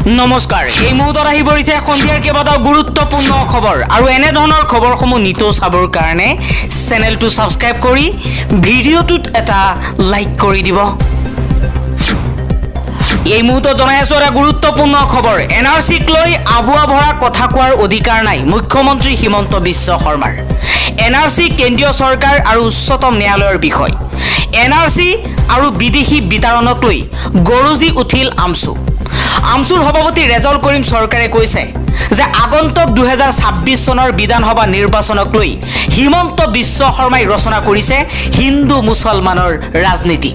নমস্কাৰ এই মুহূৰ্তত আহি পৰিছে সন্ধিয়াৰ কেইবাটাও গুৰুত্বপূৰ্ণ খবৰ আৰু এনে ধৰণৰ খবৰসমূহ নিতৌ চাবৰ কাৰণে চেনেলটো সাবস্ক্ৰাইব কৰি ভিডিঅ'টোত এটা লাইক কৰি দিব। এই মুহূৰ্তত জনাই আছো এটা গুৰুত্বপূৰ্ণ খবৰ। এনআৰচিক লৈ আবুৱা ভৰা কথা কোৱাৰ অধিকাৰ নাই মুখ্যমন্ত্ৰী হিমন্ত বিশ্ব শৰ্মাৰ। এনআৰচি কেন্দ্ৰীয় চৰকাৰ আৰু উচ্চতম ন্যায়ালয়ৰ বিষয়। এনআৰচি আৰু বিদেশী বিতৰণক লৈ গৰজি উঠিল আমচুৰ সভাপতি ৰেজল কৰিম চৰকাৰে কৈছে যে আগন্তুক 2026 চনৰ বিধানসভা নিৰ্বাচনক লৈ হিমন্ত বিশ্ব শৰ্মাই ৰচনা কৰিছে হিন্দু মুছলমানৰ ৰাজনীতি।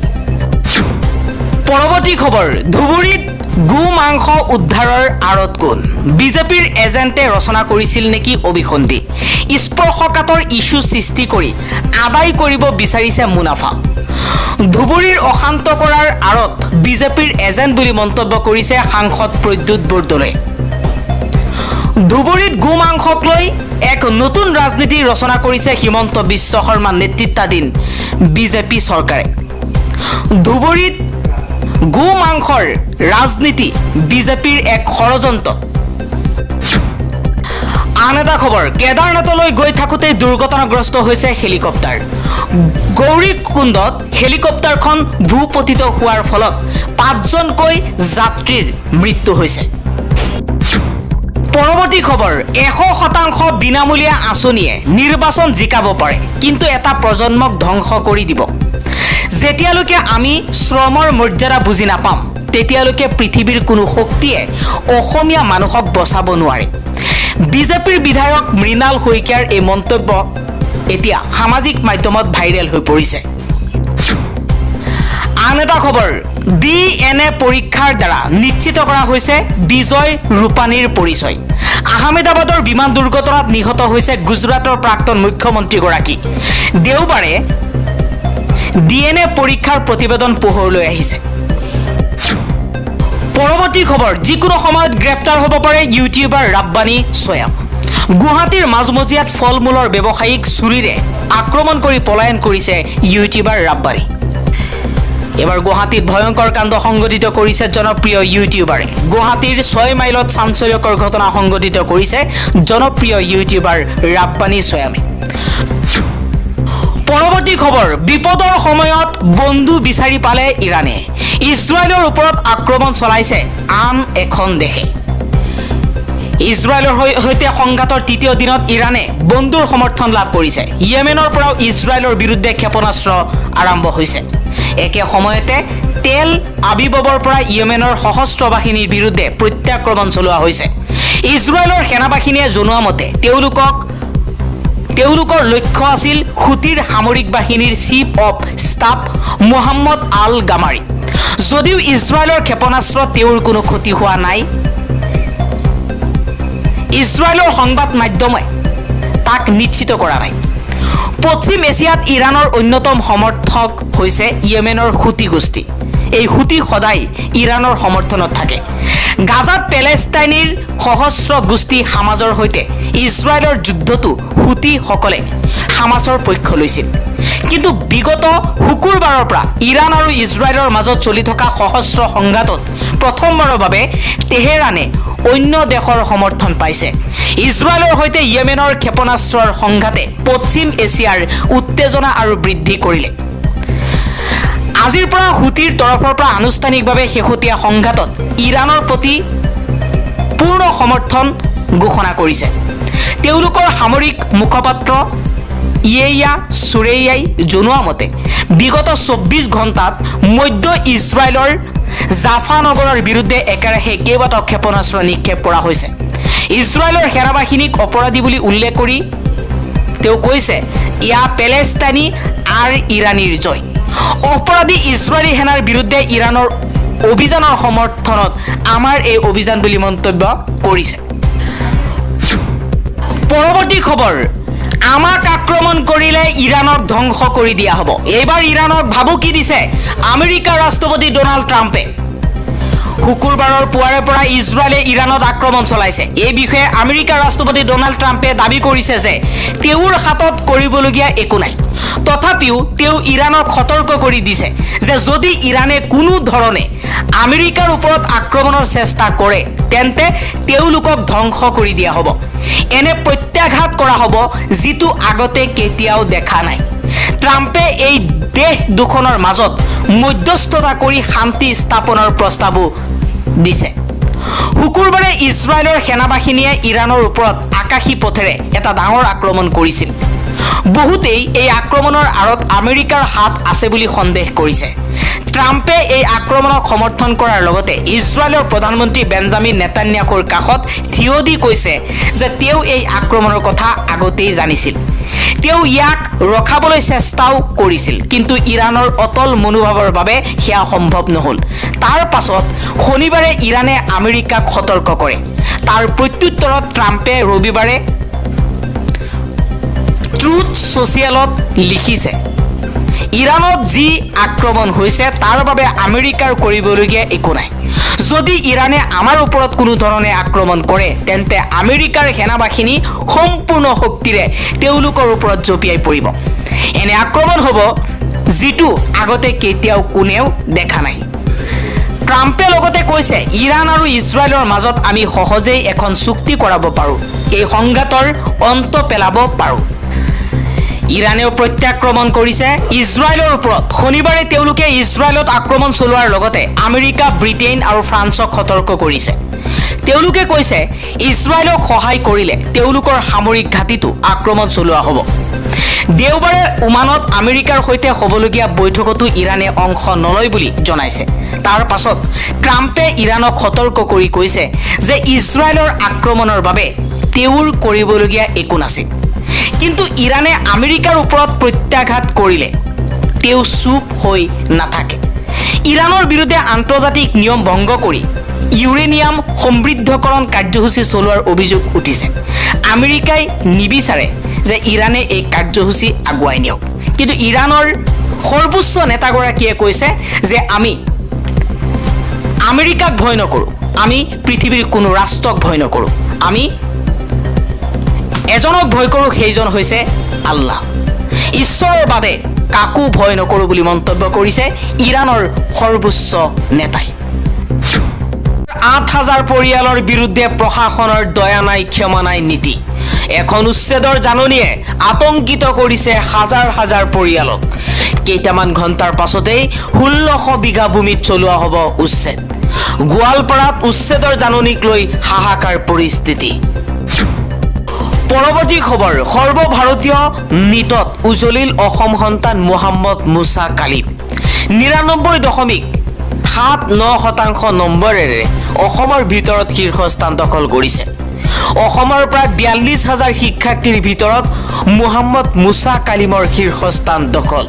পৰৱৰ্তী খবৰ, ধুবুৰীত গো মাংস উদ্ধাৰৰ আঁৰত কোন? বিজেপিৰ এজেণ্টে ৰচনা কৰিছিল নেকি অভিসন্ধি? স্পৰ্শকাতৰ ইছ্যু সৃষ্টি কৰি আদায় কৰিব বিচাৰিছে মুনাফা। ধুবুৰীৰ অশান্ত কৰাৰ আঁৰত বিজেপিৰ এজেণ্ট বুলি মন্তব্য কৰিছে সাংসদ প্ৰদ্যুৎ বৰদলৈ। ধুবুৰীত গো মাংসক লৈ এক নতুন ৰাজনীতি ৰচনা কৰিছে হিমন্ত বিশ্ব শৰ্মা নেতৃত্বাধীন বিজেপি চৰকাৰে। ধুবুৰীত গো মাংসৰ ৰাজনীতি বিজেপিৰ এক ষড়যন্ত্ৰ। আন এটা খবৰ, কেদাৰনাথলৈ গৈ থাকোঁতে দুৰ্ঘটনাগ্ৰস্ত হৈছে হেলিকপ্টাৰ। গৌৰীকুণ্ডত হেলিকপ্টাৰখন ভূপতিত হোৱাৰ ফলত 5জনকৈ যাত্ৰীৰ মৃত্যু হৈছে। পৰৱৰ্তী খবৰ, 100% বিনামূলীয়া আঁচনিয়ে নিৰ্বাচন জিকাব পাৰে, কিন্তু এটা প্ৰজন্মক ধ্বংস কৰি দিব। যেতিয়ালৈকে আমি শ্ৰমৰ মৰ্যাদা বুজি নাপাম তেতিয়ালৈকে পৃথিৱীৰ কোনো শক্তিয়ে অসমীয়া মানুহক বচাব নোৱাৰে। বিজেপিৰ বিধায়ক মৃণাল শইকীয়াৰ এই মন্তব্য এতিয়া সামাজিক মাধ্যমত ভাইৰেল হৈ পৰিছে। আন এটা খবৰ, DNA পৰীক্ষাৰ দ্বাৰা নিশ্চিত কৰা হৈছে বিজয় ৰূপানীৰ পৰিচয়। আহমেদাবাদৰ বিমান দুৰ্ঘটনাত নিহত হৈছে গুজৰাটৰ প্ৰাক্তন মুখ্যমন্ত্ৰীগৰাকী। দেওবাৰে DNA পৰীক্ষাৰ প্ৰতিবেদন পোহৰলৈ আহিছে। পৰৱৰ্তী খবৰ, যিকোনো সময়ত গ্ৰেপ্তাৰ হ'ব পাৰে ইউটিউবাৰ ৰাব্বানী ছয়াম। গুৱাহাটীৰ মাজমজিয়াত ফল মূলৰ ব্যৱসায়ীক চুৰিৰে আক্ৰমণ কৰি পলায়ন কৰিছে ইউটিউবাৰ ৰাব্বানী। এবাৰ গুৱাহাটীত ভয়ংকৰ কাণ্ড সংঘটিত কৰিছে জনপ্ৰিয় ইউটিউবাৰে। গুৱাহাটীৰ 6 মাইলত চাঞ্চল্যকৰ ঘটনা সংঘটিত কৰিছে জনপ্ৰিয় ইউটিউবাৰ ৰাব্বানী ছয়ামে। পৰৱৰ্তী খবৰ, বিপদৰ সময়ত বন্ধু বিচাৰি পালে ইৰাণে। ইজৰাইলৰ ওপৰত আক্ৰমণ চলাইছে আন এখন দেশে। ইজৰাইলৰ সৈতে সংঘাতৰ তৃতীয় দিনত ইৰাণে বন্ধুৰ সমৰ্থন লাভ কৰিছে। ইয়েমেনৰ পৰাও ইজৰাইলৰ বিৰুদ্ধে ক্ষেপণাস্ত্ৰ আৰম্ভ হৈছে। একে সময়তে তেল আবিববৰ পৰা ইয়েমেনৰ সশস্ত্ৰ বাহিনীৰ বিৰুদ্ধে প্ৰত্যাক্ৰমণ চলোৱা হৈছে। ইজৰাইলৰ সেনাবাহিনীয়ে জনোৱা মতে তেওঁলোকৰ লক্ষ্য আছিল হুতিৰ সামৰিক বাহিনীৰ চিফ অফ ষ্টাফ মোহাম্মদ আল গামাৰী। যদিও ইজৰাইলৰ ক্ষেপণাস্ত্ৰত তেওঁৰ কোনো ক্ষতি হোৱা নাই, ইজৰাইলৰ সংবাদ মাধ্যমে তাক নিশ্চিত কৰা নাই। পশ্চিম এছিয়াত ইৰাণৰ অন্যতম সমৰ্থক হৈছে ইয়েমেনৰ হুতি গোষ্ঠী। এই হুতি সদায় ইৰাণৰ সমৰ্থনত থাকে। গাজাত পেলেষ্টাইনীৰ সশস্ত্ৰ গোষ্ঠী হামাজৰ সৈতে ইজৰাইলৰ যুদ্ধতো হুতিসকলে হামাছৰ পক্ষ লৈছিল। কিন্তু বিগত শুকুৰবাৰৰ পৰা ইৰাণ আৰু ইজৰাইলৰ মাজত চলি থকা সশস্ত্ৰ সংঘাতত প্ৰথমবাৰৰ বাবে তেহেৰানে অন্য দেশৰ সমৰ্থন পাইছে। ইজৰাইলৰ সৈতে ইয়েমেনৰ ক্ষেপণাস্ত্ৰৰ সংঘাতে পশ্চিম এছিয়াৰ উত্তেজনা আৰু বৃদ্ধি কৰিলে। আজিৰ পৰা হুতিৰ তৰফৰ পৰা আনুষ্ঠানিকভাৱে শেহতীয়া সংঘাতত ইৰাণৰ প্ৰতি পূৰ্ণ সমৰ্থন ঘোষণা কৰিছে। তেওঁলোকৰ সামৰিক মুখপাত্ৰ ইয়েয়া চুৰেয়াই জনোৱা মতে বিগত 24 ঘণ্টাত মধ্য ইজৰাইলৰ জাফা নগৰৰ বিৰুদ্ধে একেৰাহে কেইবাটাও ক্ষেপণাস্ত্ৰ নিক্ষেপ কৰা হৈছে। ইজৰাইলৰ সেনাবাহিনীক অপৰাধী বুলি উল্লেখ কৰি তেওঁ কৈছে, ইয়া পেলেষ্টাইনী আৰু ইৰাণীৰ জয়। অপৰাধী ইজৰাইলী সেনাৰ বিৰুদ্ধে ইৰাণৰ অভিযানৰ সমৰ্থনত আমাৰ এই অভিযান বুলি মন্তব্য কৰিছে। পৰৱৰ্তী খবৰ, আমাক আক্ৰমণ কৰিলে ইৰাণক ধ্বংস কৰি দিয়া হ'ব। এইবাৰ ইৰাণক ভাবুকি দিছে আমেৰিকাৰ ৰাষ্ট্ৰপতি ডোনাল্ড ট্ৰাম্পে। শুকুৰবাৰৰ পুৱাৰে পৰা ইজৰাইলে ইৰাণত আক্ৰমণ চলাইছে। এই বিষয়ে আমেৰিকাৰ ৰাষ্ট্ৰপতি ডনাল্ড ট্ৰাম্পে দাবী কৰিছে যে তেওঁৰ হাতত কৰিবলগীয়া একো নাই। তথাপিও তেওঁ ইৰাণক সতৰ্ক কৰি দিছে যে যদি ইৰাণে কোনো ধৰণে আমেৰিকাৰ ওপৰত আক্ৰমণৰ চেষ্টা কৰে তেন্তে তেওঁলোকক ধ্বংস কৰি দিয়া হ'ব। এনে প্ৰত্যাঘাত কৰা হ'ব যিটো আগতে কেতিয়াও দেখা নাই। ট্ৰাম্পে এই দেশ দুখনৰ মাজত মধ্যস্থতা কৰি শান্তি স্থাপনৰ প্ৰস্তাৱো দিছে। শুকুৰবাৰে ইজৰাইলৰ সেনাবাহিনীয়ে ইৰাণৰ ওপৰত আকাশী পথেৰে এটা ডাঙৰ আক্ৰমণ কৰিছিল। বহুতেই এই আক্ৰমণৰ আঁৰত আমেৰিকাৰ হাত আছে বুলি সন্দেহ কৰিছে। ট্ৰাম্পে এই আক্ৰমণক সমৰ্থন কৰাৰ লগতে ইজৰাইলৰ প্ৰধানমন্ত্ৰী বেঞ্জামিন নেতান্যাহুৰ কাষত থিয় দি কৈছে যে তেওঁ এই আক্ৰমণৰ কথা আগতেই জানিছিল। তেওঁ ইয়াক ৰখাবলৈ চেষ্টাও কৰিছিল, কিন্তু ইৰাণৰ অটল মনোভাৱৰ বাবে সেয়া সম্ভৱ নহ'ল। তাৰ পাছত শনিবাৰে ইৰাণে আমেৰিকাক সতৰ্ক কৰে। তাৰ প্ৰত্যুত্তৰত ট্ৰাম্পে ৰবিবাৰে ট্ৰুথ ছ'চিয়েলত লিখিছে, ইৰাণত যি আক্ৰমণ হৈছে তাৰ বাবে আমেৰিকাৰ কৰিবলগীয়া একো নাই। যদি ইৰাণে আমাৰ ওপৰত কোনো ধৰণে আক্ৰমণ কৰে তেন্তে আমেৰিকাৰ সেনাবাহিনী সম্পূৰ্ণ শক্তিৰে তেওঁলোকৰ ওপৰত জঁপিয়াই পৰিব। এনে আক্ৰমণ হ'ব যিটো আগতে কেতিয়াও কোনেও দেখা নাই। ট্ৰাম্পে লগতে কৈছে, ইৰাণ আৰু ইজৰাইলৰ মাজত আমি সহজেই এখন চুক্তি কৰাব পাৰোঁ, এই সংঘাতৰ অন্ত পেলাব পাৰোঁ। ইৰাণেও প্ৰত্যাক্ৰমণ কৰিছে ইজৰাইলৰ ওপৰত। শনিবাৰে তেওঁলোকে ইজৰাইলত আক্ৰমণ চলোৱাৰ লগতে আমেৰিকা, ব্ৰিটেইন আৰু ফ্ৰান্সক সতৰ্ক কৰিছে। তেওঁলোকে কৈছে ইজৰাইলক সহায় কৰিলে তেওঁলোকৰ সামৰিক ঘাটিতো আক্ৰমণ চলোৱা হ'ব। দেওবাৰে ওমানত আমেৰিকাৰ সৈতে হ'বলগীয়া বৈঠকতো ইৰাণে অংশ নলয় বুলি জনাইছে। তাৰ পাছত ট্ৰাম্পে ইৰাণক সতৰ্ক কৰি কৈছে যে ইজৰাইলৰ আক্ৰমণৰ বাবে তেওঁৰ কৰিবলগীয়া একো নাছিল, কিন্তু ইৰাণে আমেৰিকাৰ ওপৰত প্ৰত্যাঘাত কৰিলে তেওঁ চুপ হৈ নাথাকে। ইৰাণৰ বিৰুদ্ধে আন্তৰ্জাতিক নিয়ম ভংগ কৰি ইউৰেনিয়াম সমৃদ্ধকৰণ কাৰ্যসূচী চলোৱাৰ অভিযোগ উঠিছে। আমেৰিকাই নিবিচাৰে যে ইৰাণে এই কাৰ্যসূচী আগুৱাই নিয়ক, কিন্তু ইৰাণৰ সৰ্বোচ্চ নেতাগৰাকীয়ে কৈছে যে আমি আমেৰিকাক ভয় নকৰোঁ, আমি পৃথিৱীৰ কোনো ৰাষ্ট্ৰক ভয় নকৰোঁ, আমি এজনক ভয় কৰোঁ, সেইজন হৈছে আল্লাহ। ঈশ্বৰৰ বাদে কাকো ভয় নকৰোঁ বুলি মন্তব্য কৰিছে ইৰাণৰ সৰ্বোচ্চ নেতাই। 8,000 পৰিয়ালৰ বিৰুদ্ধে প্ৰশাসনৰ দয়া নাই, ক্ষমা নাই নীতি। এখন উচ্ছেদৰ জাননীয়ে আতংকিত কৰিছে হাজাৰ হাজাৰ পৰিয়ালক। কেইটামান ঘণ্টাৰ পাছতেই 1600 বিঘা ভূমিত চলোৱা হ'ব উচ্ছেদ। গোৱালপাৰাত উচ্ছেদৰ জাননীক লৈ হাহাকাৰ পৰিস্থিতি। পৰৱৰ্তী খবৰ, সৰ্বভাৰতীয় নীটত উজলিল অসম সন্তান মোহাম্মদ মুছা কালিম। 99.79% নম্বৰেৰে অসমৰ ভিতৰত শীৰ্ষস্থান দখল কৰিছে। অসমৰ প্ৰায় 42,000 শিক্ষাৰ্থীৰ ভিতৰত মোহাম্মদ মুছা কালিমৰ শীৰ্ষস্থান দখল।